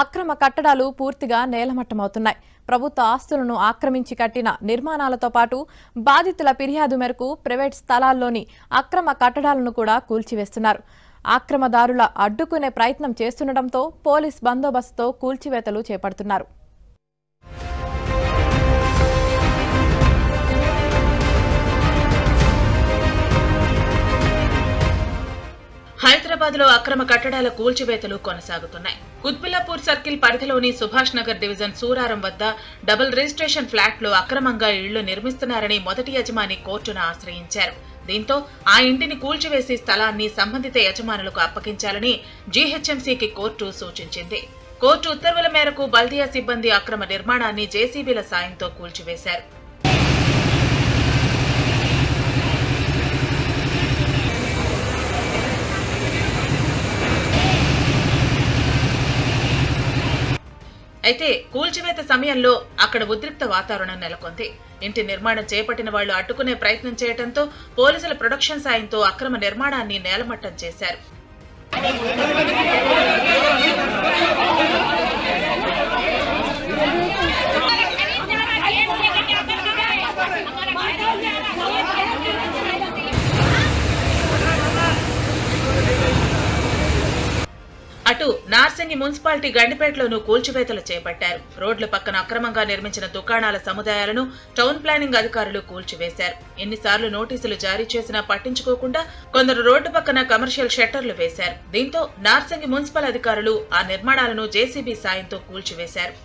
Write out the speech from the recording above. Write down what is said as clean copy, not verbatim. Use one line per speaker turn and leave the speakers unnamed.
అక్రమ కట్టడాలు పూర్తిగా నేలమట్టమవుతున్నాయి. ప్రభుత్వ ఆస్తులను ఆక్రమించి కట్టిన నిర్మాణాలతో పాటు బాధితుల ఫిర్యాదు మేరకు ప్రైవేట్ స్థలాల్లోని అక్రమ కట్టడాలను కూడా కూల్చివేస్తున్నారు. ఆక్రమదారుల అడ్డుకునే ప్రయత్నం చేస్తుండటంతో పోలీస్ బందోబస్తుతో కూల్చివేతలు చేపడుతున్నారు.
హైదరాబాద్ లో అక్రమ కట్టడాల కూల్చివేతలు కొనసాగుతున్నాయి. కుత్బుల్లాపూర్ సర్కిల్ పరిధిలోని సుభాష్ నగర్ డివిజన్ సూరారం వద్ద డబుల్ రిజిస్ట్రేషన్ ఫ్లాట్ లో అక్రమంగా ఇళ్లు నిర్మిస్తున్నారని మొదటి యజమాని కోర్టును ఆశ్రయించారు. దీంతో ఆ ఇంటిని కూల్చివేసి స్థలాన్ని సంబంధిత యజమానులకు అప్పగించాలని జీహెచ్ఎంసీకి కోర్టు సూచించింది. కోర్టు ఉత్తర్వుల మేరకు బల్దియా సిబ్బంది అక్రమ నిర్మాణాన్ని జేసీబీల సాయంతో కూల్చివేశారు. అయితే కూల్చివేత సమయంలో అక్కడ ఉద్రిక్త వాతావరణం నెలకొంది. ఇంటి నిర్మాణం చేపట్టిన వాళ్లు అడ్డుకునే ప్రయత్నం చేయడంతో పోలీసుల ప్రొడక్షన్ సాయంతో అక్రమ నిర్మాణాన్ని నేలమట్టం చేశారు. అటు నార్సింగి మున్సిపాలిటీ గండిపేటలోనూ కూల్చివేతలు చేపట్టారు. రోడ్ల పక్కన అక్రమంగా నిర్మించిన దుకాణాల సముదాయాలను టౌన్ ప్లానింగ్ అధికారులు కూల్చివేశారు. ఎన్నిసార్లు నోటీసులు జారీ చేసినా పట్టించుకోకుండా కొందరు రోడ్డు పక్కన కమర్షియల్ షట్టర్లు వేశారు. దీంతో నార్సింగి మున్సిపల్ అధికారులు ఆ నిర్మాణాలను జేసీబీ సాయంతో కూల్చివేశారు.